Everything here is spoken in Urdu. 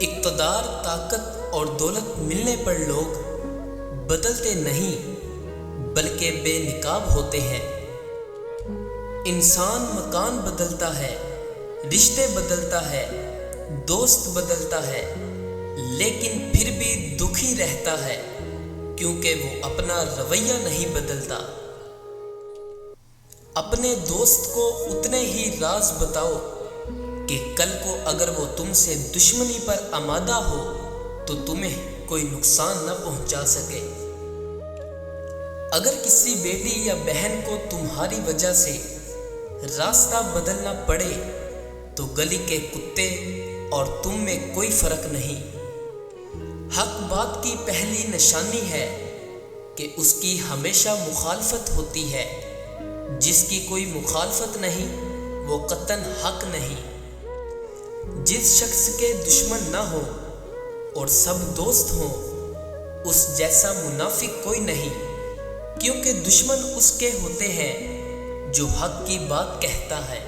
اقتدار، طاقت اور دولت ملنے پر لوگ بدلتے نہیں بلکہ بے نقاب ہوتے ہیں۔ انسان مکان بدلتا ہے، رشتے بدلتا ہے، دوست بدلتا ہے، لیکن پھر بھی دکھی رہتا ہے کیونکہ وہ اپنا رویہ نہیں بدلتا۔ اپنے دوست کو اتنے ہی راز بتاؤ کہ کل کو اگر وہ تم سے دشمنی پر آمادہ ہو تو تمہیں کوئی نقصان نہ پہنچا سکے۔ اگر کسی بیٹی یا بہن کو تمہاری وجہ سے راستہ بدلنا پڑے تو گلی کے کتے اور تم میں کوئی فرق نہیں۔ حق بات کی پہلی نشانی ہے کہ اس کی ہمیشہ مخالفت ہوتی ہے، جس کی کوئی مخالفت نہیں وہ قطعاً حق نہیں۔ جس شخص کے دشمن نہ ہو اور سب دوست ہوں اس جیسا منافق کوئی نہیں، کیونکہ دشمن اس کے ہوتے ہیں جو حق کی بات کہتا ہے۔